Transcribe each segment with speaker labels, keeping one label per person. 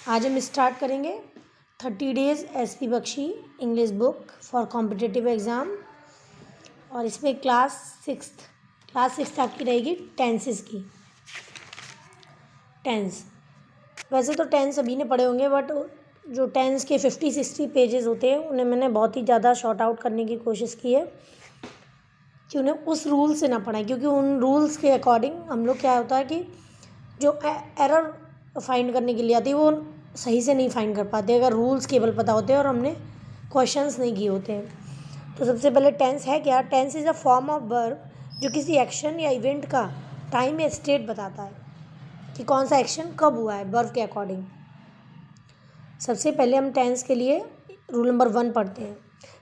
Speaker 1: आज हम स्टार्ट करेंगे 30 days S P. Bakshi English book for competitive exam. और इसमें क्लास सिक्स्थ आपकी रहेगी टेंसेस की। टेंस वैसे तो टेंस सभी ने पढ़े होंगे, बट जो टेंस के 50-60 पेजेस होते हैं उन्हें मैंने बहुत ही ज़्यादा शॉर्ट आउट करने की कोशिश की है कि उन्हें उस रूल से ना पढ़ाएं, क्योंकि उन रूल्स के अकॉर्डिंग हम लोग क्या होता है कि जो एरर फाइंड करने के लिए आती है वो सही से नहीं फाइंड कर पाते अगर रूल्स केवल पता होते हैं और हमने क्वेश्चंस नहीं किए होते हैं। तो सबसे पहले टेंस है क्या? Tense is a form of verb जो किसी एक्शन या इवेंट का टाइम या स्टेट बताता है कि कौन सा एक्शन कब हुआ है वर्ब के अकॉर्डिंग। सबसे पहले हम टेंस के लिए रूल नंबर 1 पढ़ते हैं।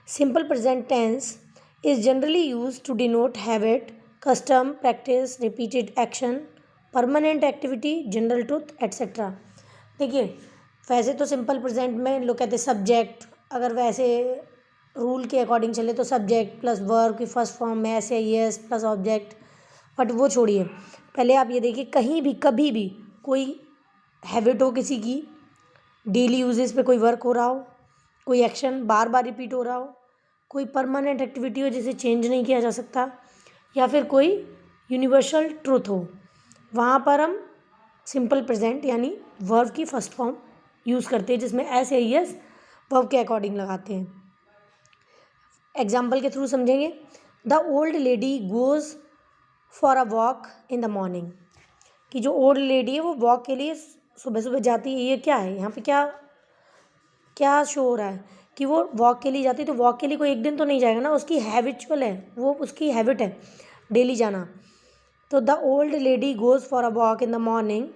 Speaker 1: Simple present tense is generally use to denote habit, custom, practice, repeated action, permanent activity, general truth etcetera. देखिए, वैसे तो सिंपल प्रेजेंट में लोग कहते हैं सब्जेक्ट, अगर वैसे रूल के अकॉर्डिंग चले तो सब्जेक्ट प्लस वर्ब की फर्स्ट फॉर्म में ऐसे यस प्लस ऑब्जेक्ट, बट वो छोड़िए। पहले आप ये देखिए, कहीं भी कभी भी कोई हैबिट हो किसी की, डेली यूजेस पे कोई वर्क हो रहा हो, कोई एक्शन बार बार रिपीट हो रहा हो, कोई परमानेंट एक्टिविटी हो जिसे चेंज नहीं किया जा सकता, या फिर कोई यूनिवर्सल ट्रूथ हो, वहाँ पर हम सिंपल प्रेजेंट यानी वर्ब की फर्स्ट फॉर्म यूज़ करते हैं, जिसमें एस या यस वर्ब के अकॉर्डिंग लगाते हैं। एग्जाम्पल के थ्रू समझेंगे। The old lady goes for a walk in the morning, कि जो ओल्ड लेडी है वो वॉक के लिए सुबह सुबह जाती है। ये क्या है, यहाँ पे क्या क्या शो हो रहा है कि वो वॉक के लिए जाती है। तो वॉक के लिए कोई एक दिन तो नहीं जाएगा ना, उसकी हैबिचुअल है, वो उसकी हैबिट है डेली जाना। तो the old lady goes for a walk in the morning,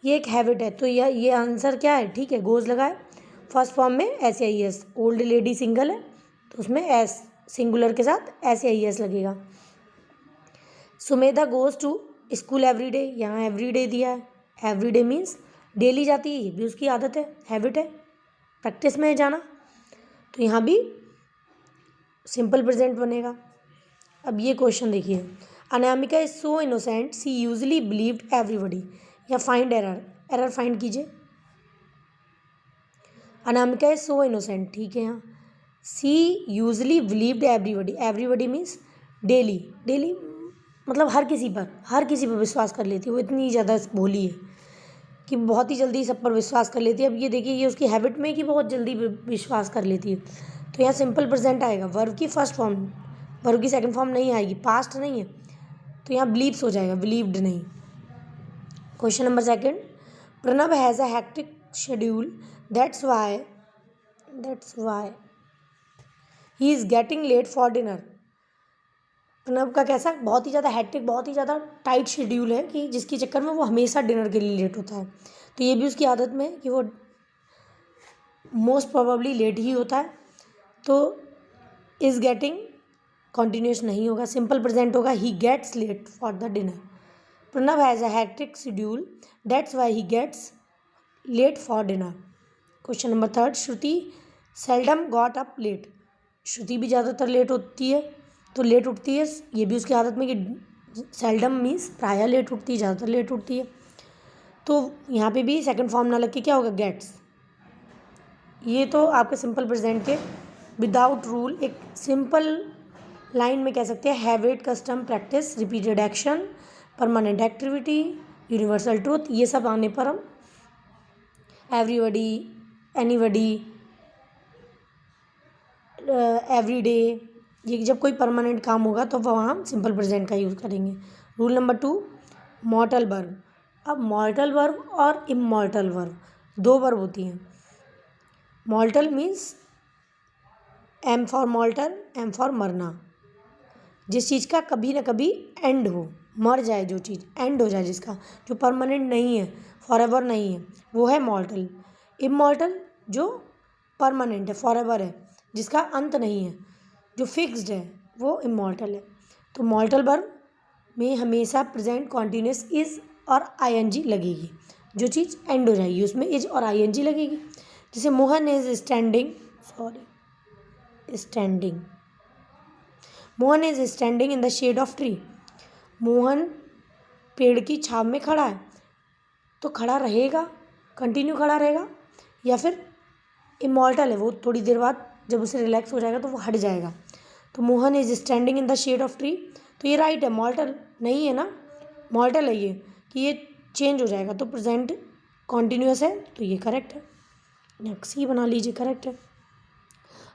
Speaker 1: ये एक हैबिट है। तो ये आंसर क्या है? ठीक है, गोज़ लगाए फर्स्ट फॉर्म में एस या एस। ओल्ड लेडी सिंगल है तो उसमें एस सिंगुलर के साथ एस या एस लगेगा। Sumedha goes to school every day, यहाँ एवरी डे दिया है। एवरी डे मीन्स डेली जाती है, ये भी उसकी आदत है, हैबिट है, प्रैक्टिस में है जाना। तो यहाँ भी सिंपल प्रेजेंट बनेगा। अब ये क्वेश्चन देखिए, Anamika is so innocent she usually believed everybody, या फाइंड एरर फाइंड कीजिए। अनामिका इज सो इनोसेंट, ठीक है। यहाँ she usually believed everybody, everybody means daily मतलब हर किसी पर विश्वास कर लेती है। वो इतनी ज़्यादा भोली है कि बहुत ही जल्दी सब पर विश्वास कर लेती है। अब ये देखिए, ये उसकी हैबिट में कि बहुत जल्दी विश्वास कर लेती है। तो यहाँ सिंपल प्रेजेंट आएगा, वर्ब की फर्स्ट फॉर्म, वर्ब की सेकंड फॉर्म नहीं आएगी, पास्ट नहीं है, तो यहाँ बिलीव्स हो जाएगा, बिलीव्ड नहीं। Question number 2, Pranav has a hectic schedule that's why he is getting late for dinner. Pranav का कैसा बहुत ही ज़्यादा हेक्टिक, बहुत ही ज़्यादा टाइट शेड्यूल है कि जिसके चक्कर में वो हमेशा डिनर के लिए लेट होता है। तो ये भी उसकी आदत में है कि वो मोस्ट प्रोबेबली लेट ही होता है। तो इज़ गेटिंग कॉन्टिन्यूस नहीं होगा, सिंपल प्रेजेंट होगा, he gets late for the dinner. Pranav has a hectic schedule that's why he gets late for dinner. Question number 3, Shruti seldom got up late, Shruti भी ज़्यादातर late होती है, तो लेट उठती है, ये भी उसकी आदत में कि सेल्डम मीन्स प्रायः लेट उठती है, ज़्यादातर लेट उठती है। तो यहाँ पे भी सेकंड फॉर्म ना लग के क्या होगा, गेट्स। ये तो आपके सिंपल प्रेजेंट के विदाउट रूल एक सिंपल लाइन में कह सकते हैं, habit, custom, practice, repeated action, permanent activity, universal truth. ये सब आने पर हम एवरीबडी, एनीबडी, एवरी डे, ये जब कोई परमानेंट काम होगा तो वहाँ हम सिंपल प्रेजेंट का यूज़ करेंगे। Rule number 2, mortal verb. अब मॉर्टल वर्ब और इमॉर्टल वर्ब दो वर्ब होती हैं। Mortal means M for mortal, M for मरना, जिस चीज़ का कभी ना कभी एंड हो, मर जाए जो चीज़, एंड हो जाए जिसका, जो परमानेंट नहीं है, फॉरएवर नहीं है, वो है मॉर्टल। इमॉर्टल जो परमानेंट है, फॉरएवर है, जिसका अंत नहीं है, जो फिक्स्ड है, वो इमॉर्टल है। तो मॉर्टल वर्ब में हमेशा प्रेजेंट कॉन्टिन्यूस इज़ और आईएनजी लगेगी, जो चीज़ एंड हो जाएगी उसमें इज और आईएनजी लगेगी। जैसे Mohan is standing Mohan is standing in the shade of tree, Mohan पेड़ की छाँव में खड़ा है, तो खड़ा रहेगा, कंटिन्यू खड़ा रहेगा। या फिर इमॉर्टल है, वो थोड़ी देर बाद जब उसे रिलैक्स हो जाएगा तो वो हट जाएगा। तो Mohan is standing in the shade of tree, तो ये राइट है, मॉर्टल नहीं है ना, मॉर्टल है ये कि ये चेंज हो जाएगा, तो प्रेजेंट कॉन्टिन्यूस है, तो ये करेक्ट है। नेक्स्ट ही बना लीजिए, करेक्ट है।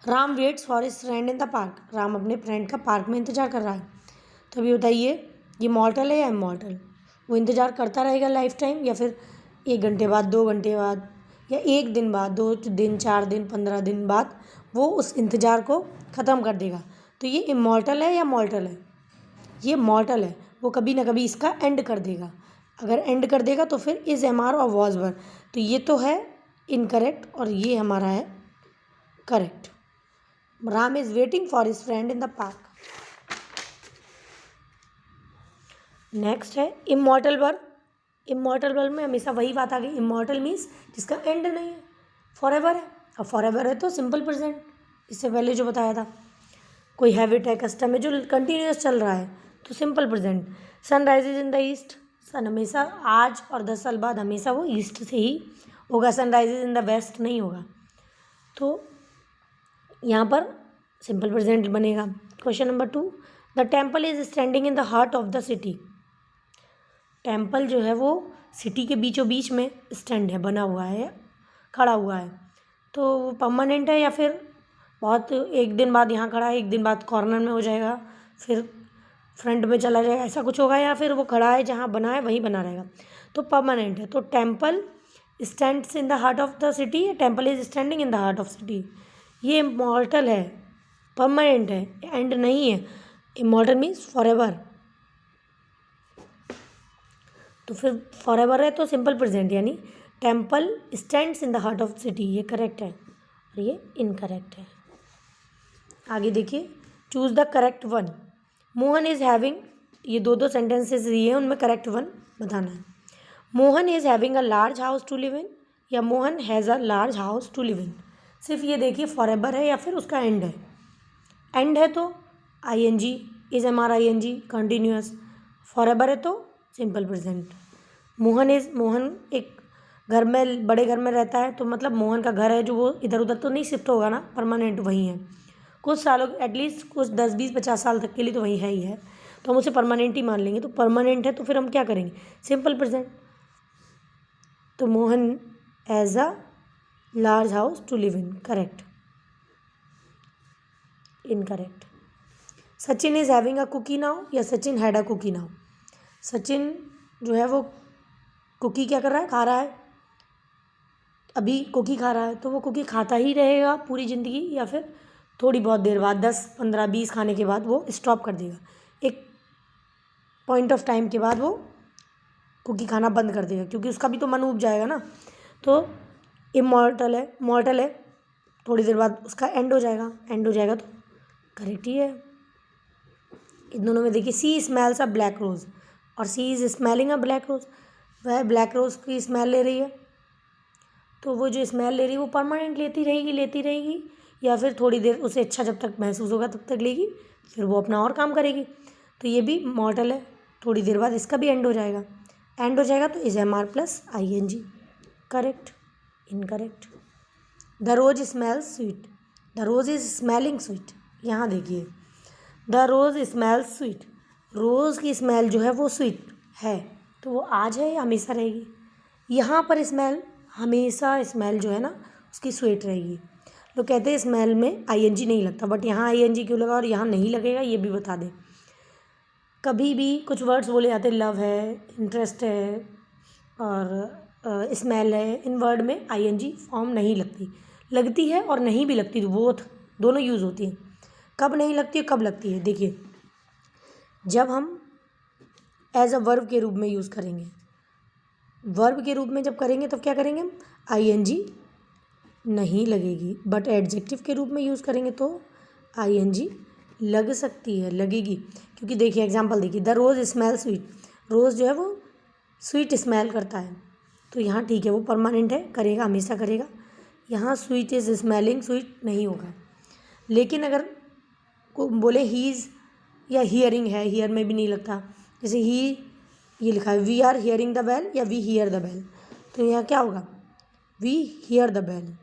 Speaker 1: Ram waits for his friend in the park, Ram अपने फ्रेंड का पार्क में इंतजार कर रहा है। तो अभी बताइए ये मॉर्टल है या इमॉर्टल? वो इंतज़ार करता रहेगा लाइफ टाइम, या फिर 1 घंटे बाद, 2 घंटे बाद, या 1 दिन बाद, 2 दिन, 4 दिन, 15 दिन बाद वो उस इंतज़ार को ख़त्म कर देगा। तो ये इमॉर्टल है या मॉर्टल है? ये मॉर्टल है, वो कभी ना कभी इसका एंड कर देगा। अगर एंड कर देगा तो फिर इज़, एम आर और वॉज वर, तो ये तो है इनकरेक्ट और ये हमारा है correct. Ram is waiting for his friend in the park. Next है इमॉर्टल वर्ब। इमॉर्टल वर्ब में हमेशा वही बात आ गई, इमॉर्टल मीन्स जिसका एंड नहीं है, फॉरएवर है। अब फॉरएवर है तो सिंपल प्रेजेंट, इससे पहले जो बताया था। कोई हैबिट है, कस्टम है जो कंटिन्यूस चल रहा है, तो simple present. Sun rises in the east, sun हमेशा आज और 10 साल बाद हमेशा वो ईस्ट से ही होगा, sun rises in the west नहीं होगा। तो यहाँ पर सिंपल प्रेजेंट बनेगा। Question number 2, the temple is standing in the heart of the city. Temple जो है वो सिटी के बीचों बीच में स्टैंड है, बना हुआ है, खड़ा हुआ है। तो वो परमानेंट है या फिर बहुत 1 दिन बाद यहाँ खड़ा है, 1 दिन बाद कॉर्नर में हो जाएगा, फिर फ्रंट में चला जाएगा, ऐसा कुछ होगा, या फिर वो खड़ा है जहाँ बना है वहीं बना रहेगा। तो परमानेंट है। तो temple stands in the heart of the city, temple is standing in the heart of city. ये इमॉर्टल है, परमानेंट है, एंड नहीं है। इमॉर्टल मीन्स फॉरएवर, तो फिर फॉरएवर है तो सिंपल प्रेजेंट, यानी temple stands in the heart of city, ये करेक्ट है और ये इनकरेक्ट है। आगे देखिए, choose the correct one. Mohan is having, ये 2 सेंटेंसेस दिए हैं, उनमें करेक्ट वन बताना है। Mohan is having a large house to live in, या Mohan has a large house to live in. सिर्फ ये देखिए फॉरएवर है या फिर उसका एंड है। एंड है तो I N G, is, am are I N G, continuous. Forever है तो सिंपल प्रेजेंट। मोहन एक घर में, बड़े घर में रहता है, तो मतलब मोहन का घर है जो वो इधर उधर तो नहीं शिफ्ट होगा ना, परमानेंट वहीं है। कुछ सालों, एटलीस्ट कुछ 10, 20, 50 साल तक के लिए तो वहीं है ही है, तो हम उसे परमानेंट ही मान लेंगे। तो परमानेंट है तो फिर हम क्या करेंगे, सिंपल प्रेजेंट। तो Mohan has a large house to live in, correct. Incorrect. Sachin is having a cookie now, या Sachin had a cookie now. Sachin जो है वो कुकी क्या कर रहा है, खा रहा है, अभी कुकी खा रहा है, तो वो कुकी खाता ही रहेगा पूरी ज़िंदगी, या फिर थोड़ी बहुत देर बाद 10, 15, 20 खाने के बाद वो स्टॉप कर देगा। एक पॉइंट ऑफ टाइम के बाद वो कुकी खाना बंद कर देगा, क्योंकि उसका भी तो मन उब जाएगा ना। तो इमॉर्टल है, मॉर्टल है, थोड़ी देर बाद उसका एंड हो जाएगा, एंड हो जाएगा तो करेक्ट ही है। इन दोनों में देखिए, सी स्मेल्स अ ब्लैक रोज़ और सी इज़ स्मेलिंग अ ब्लैक रोज़, वह ब्लैक रोज़ की स्मेल ले रही है, तो वो जो स्मेल ले रही है वो परमानेंट लेती रहेगी, या फिर थोड़ी देर उसे अच्छा जब तक महसूस होगा तब तक लेगी, फिर वो अपना और काम करेगी। तो ये भी मॉर्टल है, थोड़ी देर बाद इसका भी एंड हो जाएगा। एंड हो जाएगा तो is, am are plus I N G, correct. Incorrect. The rose smells sweet, the rose is smelling sweet. यहाँ देखिए, the rose smells sweet, rose की स्मेल जो है वो स्वीट है, तो वो आज है या हमेशा रहेगी? यहाँ पर स्मेल, हमेशा स्मेल जो है ना उसकी स्वीट रहेगी। लोग कहते हैं स्मेल में आईएनजी नहीं लगता, बट यहाँ आईएनजी क्यों लगा और यहाँ नहीं लगेगा, ये भी बता दें। कभी भी कुछ वर्ड्स बोले जाते हैं, लव है, इंटरेस्ट है और स्मेल है, इन वर्ड में आईएनजी फॉर्म नहीं लगती है और नहीं भी लगती, बोथ दोनों यूज़ होती हैं। कब नहीं लगती है, कब लगती है? देखिए, जब हम एज अ वर्ब के रूप में यूज़ करेंगे, वर्ब के रूप में जब करेंगे तब क्या करेंगे हम, आईएनजी नहीं लगेगी, बट एडजेक्टिव के रूप में यूज़ करेंगे तो आईएनजी लग सकती है, लगेगी। क्योंकि देखिए एग्जांपल देखिए, द रोज़ स्मेल स्वीट, रोज़ जो है वो स्वीट स्मेल करता है, तो यहाँ ठीक है, वो परमानेंट है, करेगा, हमेशा करेगा। यहाँ स्वीट इज़ स्मेलिंग स्वीट नहीं होगा। लेकिन अगर को बोले हीज़ या हियरिंग है, हियर में भी नहीं लगता। जैसे ही ये लिखा है, we are hearing the bell या वी हियर द बेल, तो यहाँ क्या होगा, we hear the bell,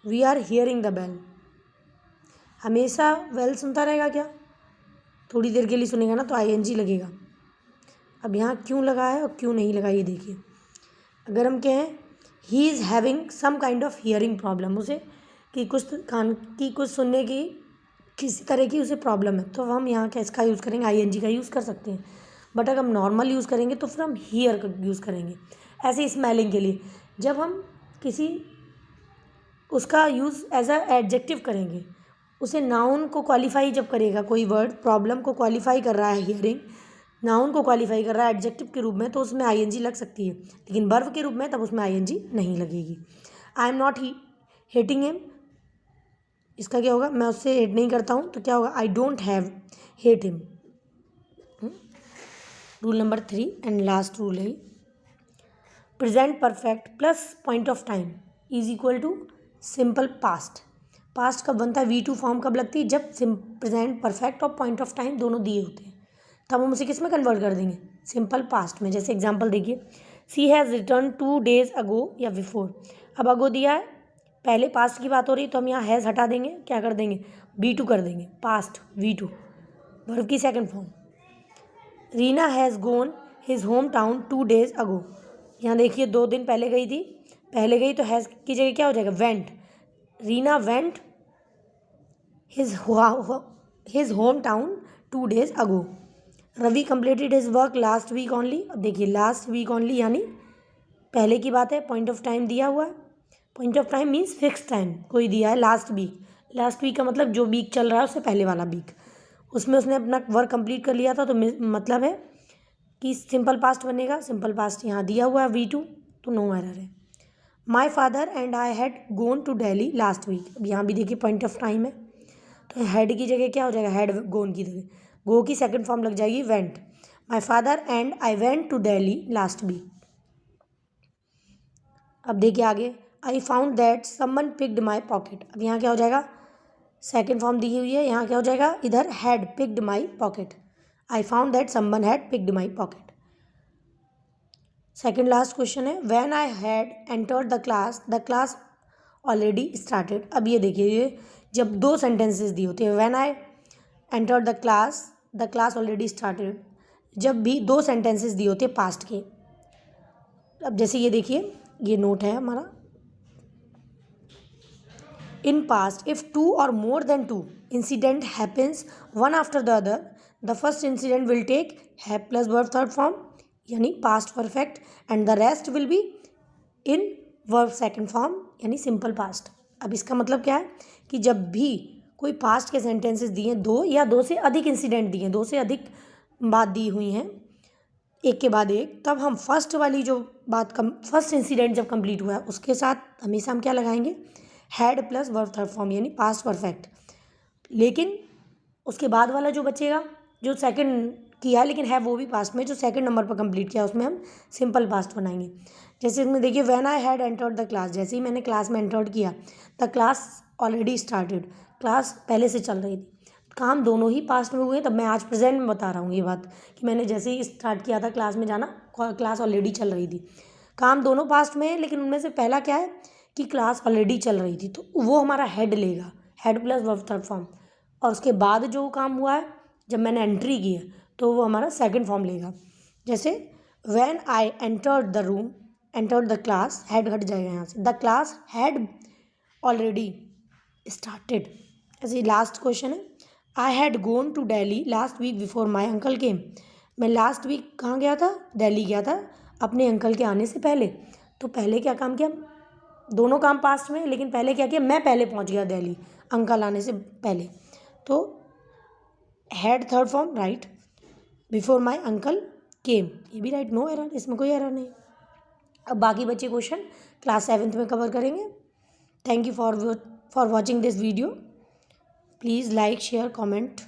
Speaker 1: we are hearing the bell. हमेशा वेल सुनता रहेगा क्या? थोड़ी देर के लिए सुनेगा ना तो आईएनजी लगेगा। अब यहाँ क्यों लगा है और क्यों नहीं लगा ये देखिए। अगर हम कहें he is having some kind of hearing problem, उसे कि कुछ कान की कुछ सुनने की किसी तरह की उसे प्रॉब्लम है, तो हम यहाँ क्या इसका यूज़ करेंगे, आईएनजी का यूज़ कर सकते हैं। बट अगर हम नॉर्मल यूज़ करेंगे तो फिर हम हियर का यूज़ करेंगे। ऐसे स्मेलिंग के लिए जब हम किसी उसका यूज़ एज अ एडजेक्टिव करेंगे, उसे नाउन को क्वालिफाई जब करेगा कोई वर्ड, प्रॉब्लम को क्वालिफाई कर रहा है हियरिंग, नाउन को क्वालिफाई कर रहा है एडजेक्टिव के रूप में, तो उसमें आईएनजी लग सकती है, लेकिन वर्ब के रूप में तब उसमें आईएनजी नहीं लगेगी। I am not hating him, इसका क्या होगा, मैं उससे हेट नहीं करता हूँ, तो क्या होगा, I don't have hate him. Rule number 3 and last rule है, present perfect plus point of time is equal to simple past. Past कब बनता है, V2 फॉर्म कब लगती है, जब प्रेजेंट परफेक्ट और पॉइंट ऑफ टाइम दोनों दिए होते हैं, तब हम उसे किस में कन्वर्ट कर देंगे, सिंपल पास्ट में। जैसे एग्जांपल देखिए, सी हैज़ रिटर्न 2 days अगो या बिफोर। अब अगो दिया है, पहले पास्ट की बात हो रही है, तो हम यहाँ हैज़ हटा देंगे, क्या कर देंगे, B2 कर देंगे, पास्ट V2, वर्ब की second form. Reena has gone his home town 2 days ago, यहाँ देखिए 2 दिन पहले गई थी, पहले गई तो हैज़ की जगह क्या हो जाएगा, went. Reena went his home town 2 days ago. Ravi completed his work last week only. अब देखिए लास्ट वीक ओनली यानी पहले की बात है, पॉइंट ऑफ टाइम दिया हुआ है, point of time means fix time कोई दिया है, लास्ट वीक। लास्ट वीक का मतलब जो वीक चल रहा है उससे पहले वाला वीक, उसमें उसने अपना वर्क कंप्लीट कर लिया था, तो मतलब है कि सिंपल पास्ट बनेगा। सिंपल पास्ट यहाँ दिया हुआ है V2, तो नो एरर है। My father and I had gone to Delhi last week. अब यहाँ भी देखिए पॉइंट ऑफ टाइम है, तो हैड की जगह क्या हो जाएगा, हैड गोन की जगह गो की सेकंड फॉर्म लग जाएगी went. My father and I went to Delhi last week. अब देखिए आगे, I found that someone picked my pocket. अब यहाँ क्या हो जाएगा, सेकंड फॉर्म दी हुई है, यहाँ क्या हो जाएगा, इधर had picked my pocket. I found that someone had picked my pocket. Second last question है, when I had entered the class already started. अब ये देखिए, ये जब 2 सेंटेंसेस दिए होते हैं, when I entered the class already started, जब भी 2 सेंटेंसेस दिए होते हैं पास्ट के। अब जैसे ये देखिए, ये नोट है हमारा, इन पास्ट इफ 2 और more than 2 incident happens one after the other, the first incident will take have plus verb third form यानी past perfect, and the rest will be in verb second form यानी simple past. अब इसका मतलब क्या है कि जब भी कोई पास्ट के सेंटेंसेस दिए, 2 या 2 से अधिक इंसिडेंट दिए, 2 से अधिक बात दी हुई हैं एक के बाद एक, तब हम फर्स्ट वाली जो बात फर्स्ट इंसिडेंट जब कंप्लीट हुआ है उसके साथ हमेशा हम क्या लगाएंगे, had plus verb third form यानी पास्ट परफेक्ट। लेकिन उसके बाद वाला जो बचेगा, जो सेकंड किया लेकिन है वो भी पास्ट में, जो सेकंड नंबर पर कंप्लीट किया उसमें हम सिंपल पास्ट बनाएंगे। जैसे इसमें देखिए, when I had entered the class, जैसे ही मैंने क्लास में एंटर्ड किया, the class already started, class पहले से चल रही थी। काम दोनों ही पास्ट में हुए, तब मैं आज प्रेजेंट में बता रहा हूँ ये बात कि मैंने जैसे ही स्टार्ट किया था क्लास में जाना, क्लास ऑलरेडी चल रही थी। काम दोनों पास्ट में है, लेकिन उनमें से पहला क्या है कि क्लास ऑलरेडी चल रही थी, तो वो हमारा हेड लेगा, head plus verb third form. और उसके बाद जो काम हुआ है जब मैंने एंट्री की है, तो वो हमारा सेकंड फॉर्म लेगा। जैसे when I entered the room, entered the class, had हट जाएगा यहाँ से, the class had already started. ऐसे लास्ट क्वेश्चन है, I had gone to Delhi last week before my uncle came. मैं लास्ट वीक कहाँ गया था, दिल्ली गया था अपने अंकल के आने से पहले। तो पहले क्या काम किया, दोनों काम पास्ट में, लेकिन पहले क्या किया, मैं पहले पहुँच गया दिल्ली अंकल आने से पहले, तो had third form right, before my uncle केम, ये भी राइट, नो एरर, इसमें कोई एरर नहीं। अब बाकी बचे क्वेश्चन क्लास 7th में कवर करेंगे। Thank you for watching this video. Please like share comment.